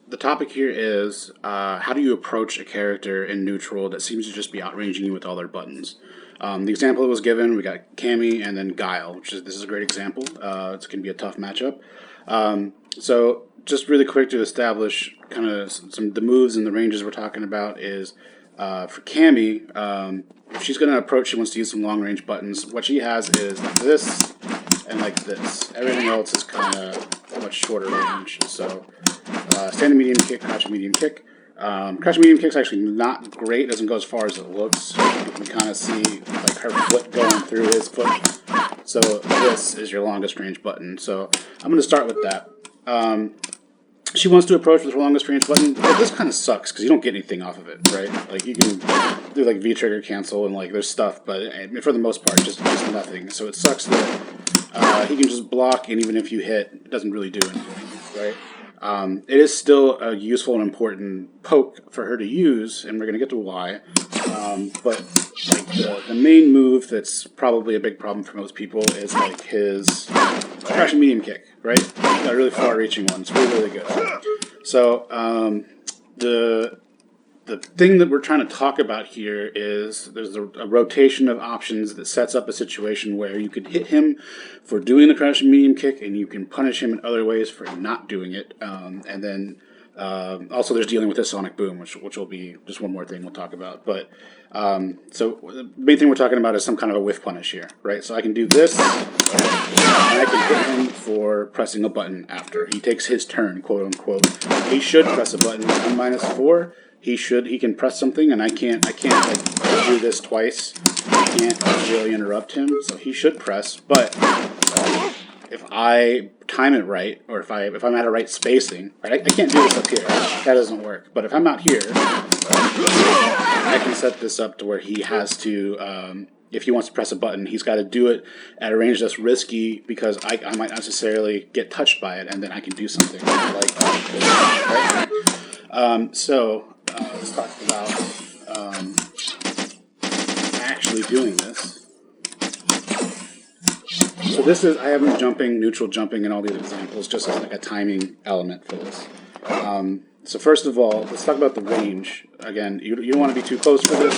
the topic here is how do you approach a character in neutral that seems to just be outranging you with all their buttons? The example that was given, we got Cammy and then Guile, this is a great example. It's going to be a tough matchup. So just really quick to establish kind of some the moves and the ranges we're talking about is for Cammy, if she's going to approach, she wants to use some long range buttons. What she has is like this and like this. Everything else is kind of much shorter range. So standing medium kick, crouching medium kick. Crouching medium kick's actually not great. Doesn't go as far as it looks. You can kind of see like her foot going through his foot. So this is your longest range button. So I'm going to start with that. She wants to approach with her longest range button. But this kind of sucks because you don't get anything off of it, right? Like you can do like V trigger cancel and like there's stuff, but for the most part, just nothing. So it sucks that he can just block, and even if you hit, it doesn't really do anything, right? It is still a useful and important poke for her to use, and we're going to get to why. But like the main move that's probably a big problem for most people is like his crouching medium kick, right? He's got a really far-reaching one. It's really, really good. So the thing that we're trying to talk about here is there's a rotation of options that sets up a situation where you could hit him for doing the crouching medium kick, and you can punish him in other ways for not doing it. And then also there's dealing with this sonic boom, which will be just one more thing we'll talk about. But so the main thing we're talking about is some kind of a whiff punish here, right? So I can do this, and I can hit him for pressing a button after he takes his turn, quote unquote. He should press a button on -4. He can press something, and I can't like do this twice. I can't really interrupt him, so he should press. But if I time it right, or if I'm at a right spacing, right, I can't do this up here. That doesn't work. But if I'm out here, I can set this up to where he has to. If he wants to press a button, he's got to do it at a range that's risky because I might not necessarily get touched by it, and then I can do something like that. Right? So let's talk about actually doing this. So this is, I have him jumping, neutral jumping, and all these examples just as like a timing element for this. So first of all, let's talk about the range. Again, you don't want to be too close for this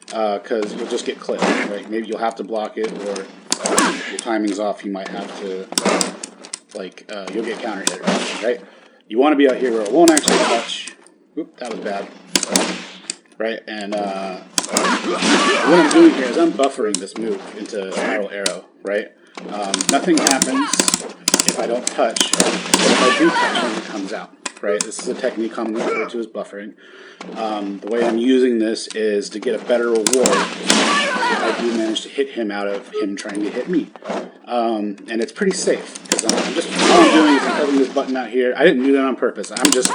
because you'll just get clipped, right? Maybe you'll have to block it, or if your timing's off, you might have to, like, you'll get counter hit, right? You want to be out here where it won't actually touch. Oop, that was bad. Right, and what I'm doing here is I'm buffering this move into Spiral Arrow, right? Nothing happens if I don't touch, but if I do touch him, it comes out, right? This is a technique commonly referred to as buffering. The way I'm using this is to get a better reward if I do manage to hit him out of him trying to hit me. And it's pretty safe, because all I'm doing is I'm having this button out here. I didn't do that on purpose. I'm just,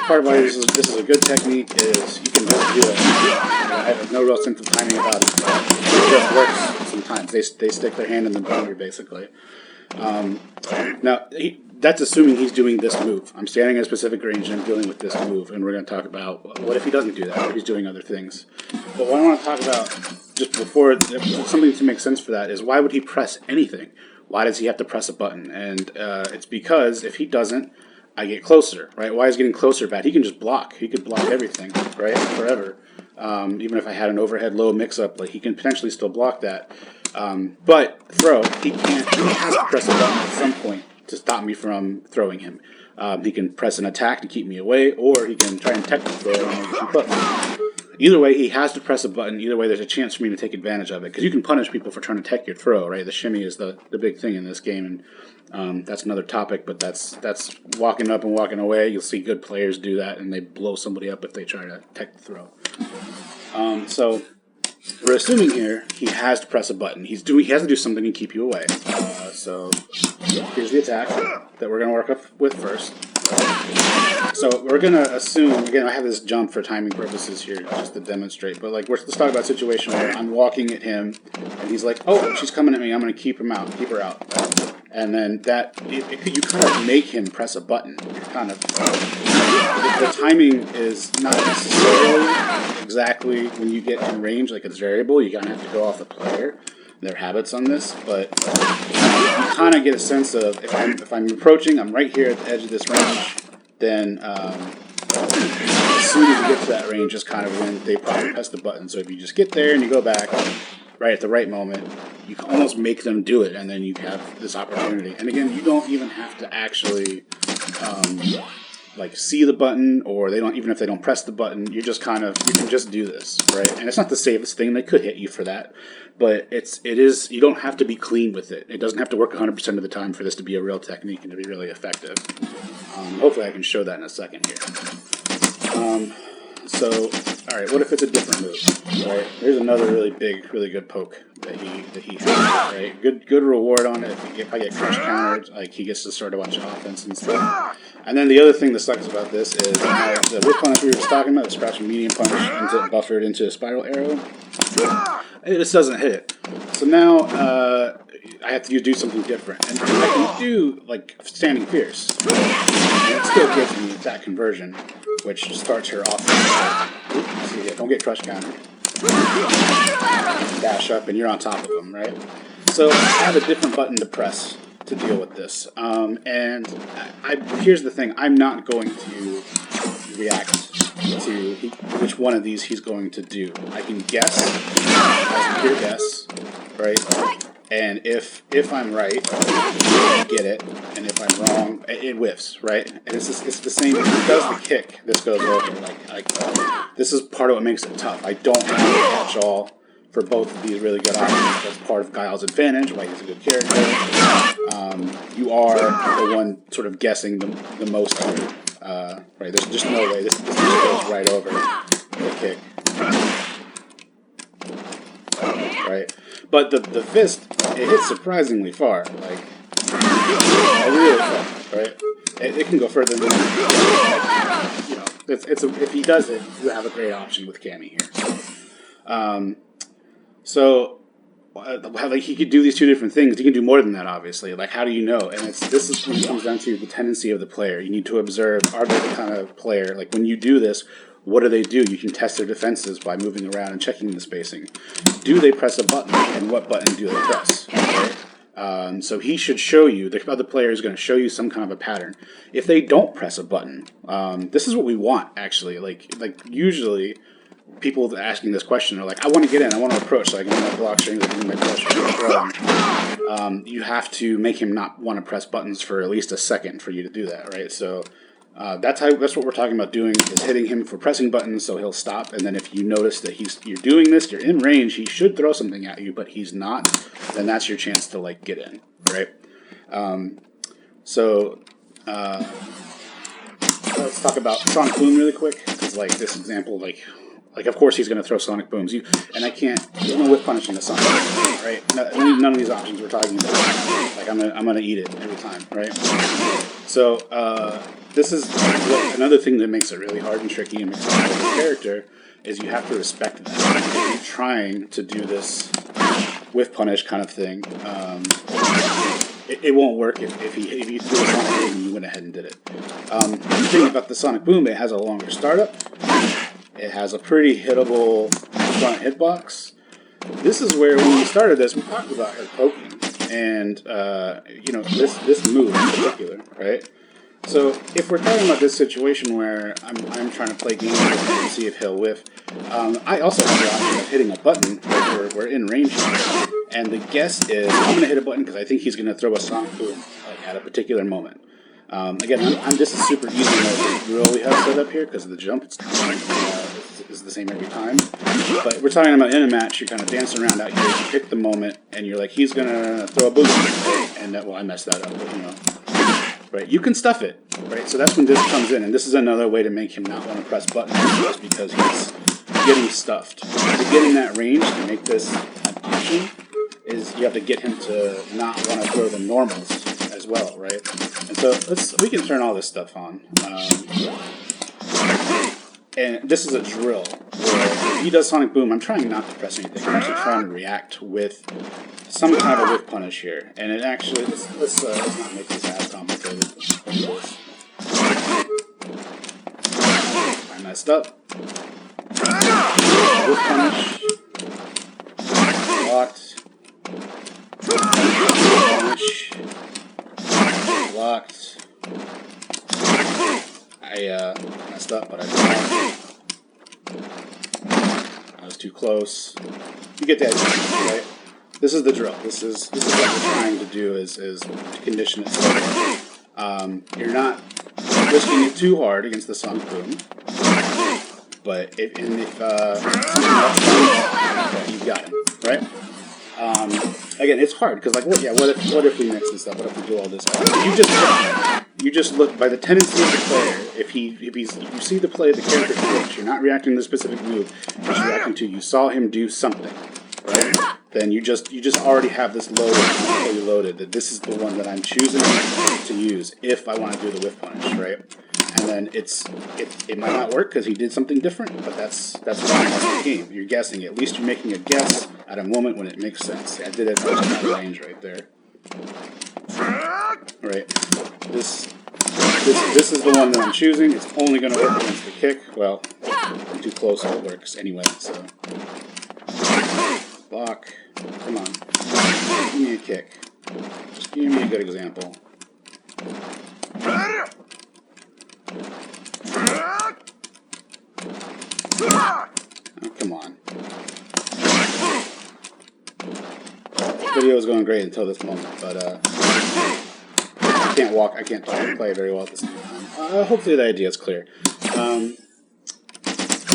part of why this is a good technique is you can just do it. I have no real sense of timing about it. It just works sometimes. They stick their hand in the boundary, basically. Now, that's assuming he's doing this move. I'm standing at a specific range and I'm dealing with this move, and we're going to talk about what if he doesn't do that, what if he's doing other things. But what I want to talk about just before, something to make sense for that, is why would he press anything? Why does he have to press a button? And it's because if he doesn't, I get closer, right? Why is getting closer bad? He can just block. He could block everything, right? Forever. Even if I had an overhead low mix-up, like he can potentially still block that. But throw, he can't. He has to press a button at some point to stop me from throwing him. He can press an attack to keep me away, or he can try and technical throw and keep up. Either way, he has to press a button. Either way, there's a chance for me to take advantage of it, because you can punish people for trying to tech your throw, right? The shimmy is the big thing in this game, and that's another topic, but that's walking up and walking away. You'll see good players do that, and they blow somebody up if they try to tech the throw. So we're assuming here he has to press a button. He has to do something to keep you away. So here's the attack that we're going to work up with first. So we're going to assume, again, I have this jump for timing purposes here just to demonstrate, but like let's talk about a situation where I'm walking at him and he's like, oh, she's coming at me, I'm going to keep her out. And then you kind of make him press a button. You're kind of, the timing is not necessarily exactly when you get in range, like it's variable. You kind of have to go off the player, their habits on this, but you kind of get a sense of if I'm approaching, I'm right here at the edge of this range. then as soon as you get to that range is kind of when they probably press the button. So if you just get there and you go back right at the right moment, you can almost make them do it, and then you have this opportunity. And again, you don't even have to actually like see the button, or they don't, even if they don't press the button, you just kind of, you can just do this, right? And it's not the safest thing. They could hit you for that, but it is, you don't have to be clean with it. It doesn't have to work 100% of the time for this to be a real technique and to be really effective. Hopefully I can show that in a second here. So, all right, what if it's a different move? Right, here's another really big, really good poke that he has. Right, good reward on it. If I get crush countered, like he gets to sort of watch offense and stuff. And then the other thing that sucks about this is the whip punch we were just talking about, the scratch and medium punch into buffered into a spiral arrow. It just doesn't hit it. So now I have to do something different, and I can do like standing fierce. And it still gives me that conversion, which starts her off. Oops, see, don't get crush counter. Dash up, and you're on top of them, right? So I have a different button to press to deal with this. And here's the thing: I'm not going to react to which one of these he's going to do. I can guess, I can guess, right? And if I'm right, I get it, and if I'm wrong, it whiffs, right? And it's the same. If he does the kick, this goes over. Like this is part of what makes it tough. I don't have a catch-all for both of these really good options. That's part of Guile's advantage, why he's a good character. You are the one sort of guessing the most here. Right, there's just no way. This just goes right over the kick. Right, but the fist, it hits surprisingly far. Like, really far, right? It can go further than that. You know, if he does it, you have a great option with Cammy here. So like he could do these two different things. He can do more than that, obviously. Like, how do you know? And this is when it comes down to the tendency of the player. You need to observe, are they the kind of player, like when you do this, what do they do? You can test their defenses by moving around and checking the spacing. Do they press a button, and what button do they press? Right? So he should show you, the other player is going to show you some kind of a pattern. If they don't press a button, this is what we want, actually. Like usually, people asking this question are like, I want to get in, I want to approach, so I can do my block strings, I can do my pressure. You have to make him not want to press buttons for at least a second for you to do that, right? So that's what we're talking about doing, is hitting him for pressing buttons so he'll stop, and then if you notice that you're doing this, you're in range, he should throw something at you, but he's not, then that's your chance to like get in, right? Let's talk about Sonic Boom really quick, because like this example, like of course he's going to throw Sonic Booms. And I can't, there's no whip punishing a Sonic Boom, right? None of these options we're talking about. Like I'm gonna eat it every time, right? So this is another thing that makes it really hard and tricky and makes it hard for the character, is you have to respect that. If you're trying to do this whiff punish kind of thing, it won't work if you threw a Sonic Boom and you went ahead and did it. The thing about the Sonic Boom, it has a longer startup. It has a pretty hittable front hitbox. This is where, when we started this, we talked about her poking, and you know, this move in particular, right? So if we're talking about this situation where I'm trying to play games with him and see if he'll whiff, I also have the option of hitting a button. Like we're in range here, and the guess is I'm going to hit a button because I think he's going to throw a Sonic Boom like, at a particular moment. Again, this is super easy mode drill we have set up here because of the jump. It's the same every time. But we're talking about in a match, you're kind of dancing around out here. You pick the moment, and you're like, he's gonna throw a boom, and well, I messed that up, but you know, right? You can stuff it, right? So that's when this comes in, and this is another way to make him not want to press buttons, just because he's getting stuffed. To get in that range to make this an option is you have to get him to not want to throw the normals as well, right? And so we can turn all this stuff on. And this is a drill where if he does Sonic Boom, I'm trying not to press anything. I'm actually trying to react with some kind of whip punish here. And it actually, let's not make this as complicated. I messed up. Whip punish. Locked. Punish. Locked. I messed up, but I was too close. You get the idea, right? This is the drill. This is what we're trying to do is to condition it so you're not risking it too hard against the sonic boom. But if something else comes, you've got him, right? Again, it's hard because like, what if we mix this up? What if we do all this? You just look by the tendency of the player. If you see the play, the character switch, you're not reacting to the specific move. You're reacting to you saw him do something, right? Then you just already have this loaded, fully loaded. That this is the one that I'm choosing to use if I want to do the whiff punish, right? And then it might not work because he did something different, but that's fine. That's the game. You're guessing. At least you're making a guess at a moment when it makes sense. I did it in that range right there. Right. This is the one that I'm choosing. It's only going to work against the kick. Well, I'm too close, so it works anyway. So block. Come on. Give me a kick. Just give me a good example. Oh, come on. The video was going great until this moment, but I can't walk, I can't play very well at the same time. Hopefully the idea is clear.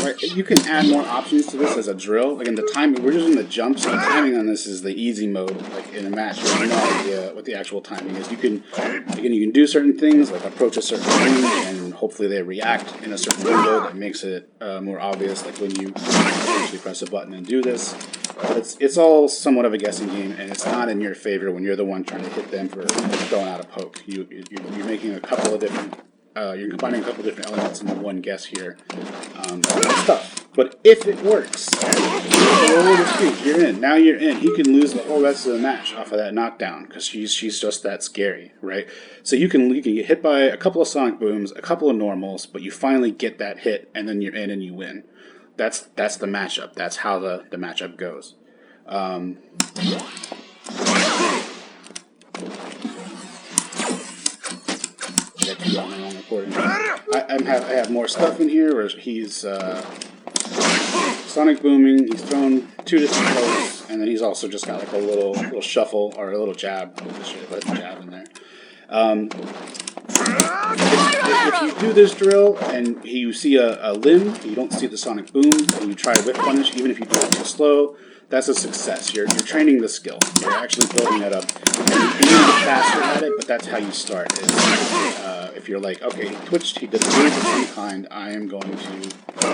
Right, you can add more options to this as a drill. Again, the timing, we're using the jumps, so the timing on this is the easy mode. Like in a match, you have no idea what the actual timing is. You can do certain things, like approach a certain range, and hopefully they react in a certain window that makes it more obvious, like when you actually press a button and do this. But it's all somewhat of a guessing game, and it's not in your favor when you're the one trying to hit them for throwing out a poke. You're making a couple of different you're combining a couple different elements into one guess here. It's tough. But if it works, you're in. Now you're in. He can lose the whole rest of the match off of that knockdown because she's just that scary, right? So you can get hit by a couple of sonic booms, a couple of normals, but you finally get that hit, and then you're in and you win. That's the matchup. That's how the matchup goes. I have more stuff in here where he's sonic booming. He's thrown two different pokes, and then he's also just got like a little shuffle or a little jab. I should have put the jab in there. If you do this drill and you see a limb, you don't see the sonic boom, and you try to whip punish, even if you do it too slow, that's a success. You're training the skill. You're actually building it up. And you can get faster at it, but that's how you start. If you're like, okay, he twitched, he did a move of some kind, I am going to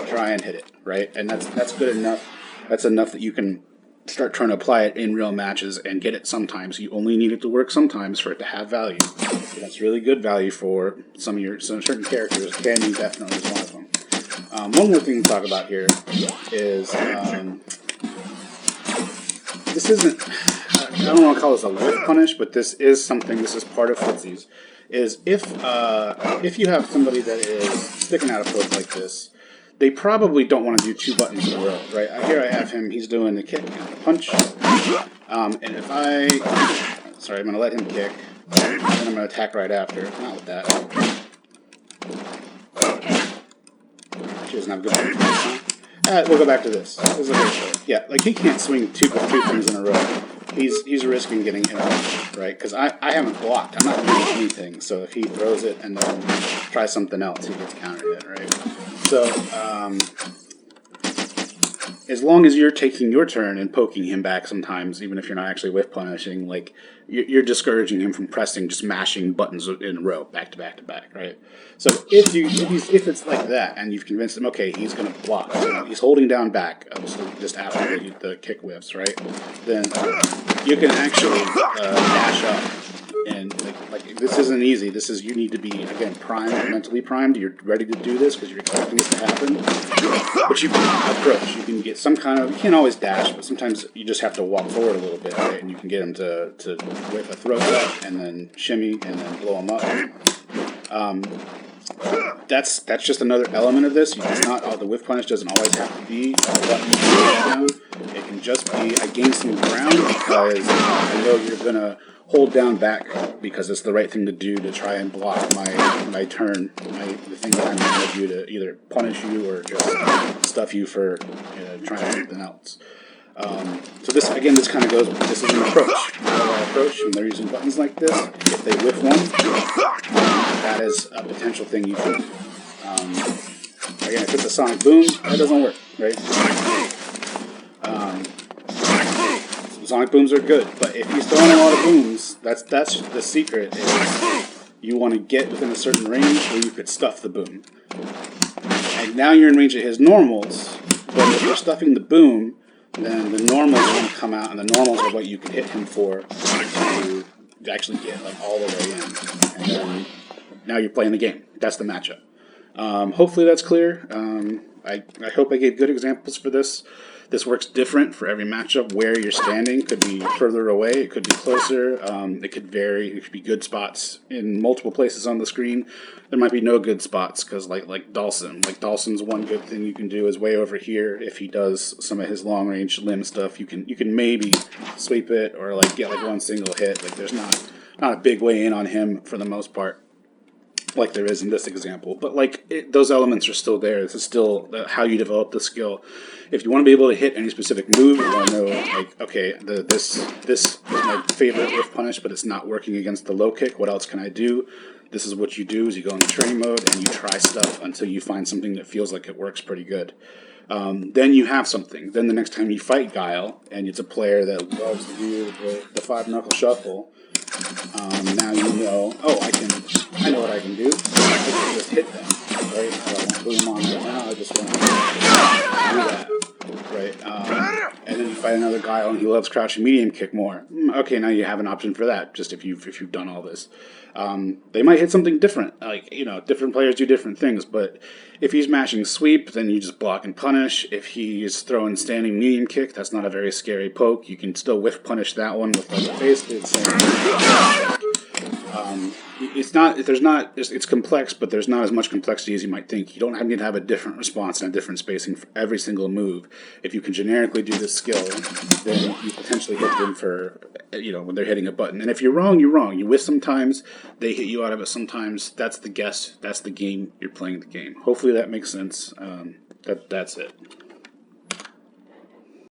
try and hit it, right? And that's good enough. That's enough that you can start trying to apply it in real matches and get it sometimes. You only need it to work sometimes for it to have value. That's really good value for some certain characters. Candy definitely is one of them. One more thing to talk about here is this isn't, I don't want to call this a whiff punish, but this is something, this is part of Footsies, is if you have somebody that is sticking out a foot like this, they probably don't want to do two buttons in a row, right? Here I have him, he's doing the kick and the punch, and if I'm going to let him kick, and then I'm going to attack right after, not with that. She doesn't have good punch. We'll go back to this. This is a great show. Yeah, like he can't swing two things in a row. He's risking getting hit off, right? Because I haven't blocked. I'm not doing anything. So if he throws it and then tries something else, he gets countered it, right? So as long as you're taking your turn and poking him back sometimes, even if you're not actually whiff punishing, like you're discouraging him from pressing, just mashing buttons in a row, back to back to back, right? So if it's like that, and you've convinced him, okay, he's going to block, so he's holding down back, just after the kick whiffs, right? Then you can actually dash up. And like this isn't easy. This is, you need to be, again, primed, mentally primed. You're ready to do this because you're expecting it to happen. But you can approach. You can get some kind of, you can't always dash, but sometimes you just have to walk forward a little bit, right? And you can get him to whip a throw up and then shimmy and then blow him up. That's just another element of this. It's not, the whiff punish doesn't always have to be a button down. It can just be, I gained some ground because I know you're gonna hold down back because it's the right thing to do to try and block my turn, the thing that I'm going to do to either punish you or just stuff you for trying something else. So this kind of goes, this is an approach, and they're using buttons like this. If they whiff one, that is a potential thing you can do. Again, if it's a sonic boom, that doesn't work, right? Sonic booms are good, but if he's throwing a lot of booms, that's the secret, is you want to get within a certain range where you could stuff the boom. And now you're in range of his normals, but if you're stuffing the boom, then the normals are going to come out, and the normals are what you can hit him for to actually get like all the way in. And then now you're playing the game. That's the matchup. Hopefully that's clear. I hope I gave good examples for this. This works different for every matchup. Where you're standing could be further away, it could be closer, it could vary. It could be good spots in multiple places on the screen. There might be no good spots because like Dawson's one good thing you can do is way over here. If he does some of his long range limb stuff, you can maybe sweep it or like get like one single hit. Like there's not a big way in on him for the most part, like there is in this example, but like those elements are still there. This is still how you develop the skill. If you want to be able to hit any specific move, you want to know like, okay, this is my favorite whiff punish, but it's not working against the low kick. What else can I do? This is what you do: is you go into training mode and you try stuff until you find something that feels like it works pretty good. Then you have something. Then the next time you fight Guile, and it's a player that loves to do the 5-knuckle shuffle. Now you know, I know what I can do. I can just hit them, right? I don't want to boom on right now, I just want to do that, right? And then you fight another Guile and he loves crouching medium kick more. Okay, now you have an option for that, just if you've done all this. They might hit something different, like, different players do different things, but if he's mashing sweep, then you just block and punish. If he's throwing standing medium kick, that's not a very scary poke. You can still whiff punish that one with like basically the same. It's complex, but there's not as much complexity as you might think. You don't need to have a different response and a different spacing for every single move. If you can generically do this skill, then you potentially hit them for, when they're hitting a button. And if you're wrong, you're wrong. You whiff sometimes, they hit you out of it sometimes. That's the guess. That's the game. You're playing the game. Hopefully that makes sense. That's it.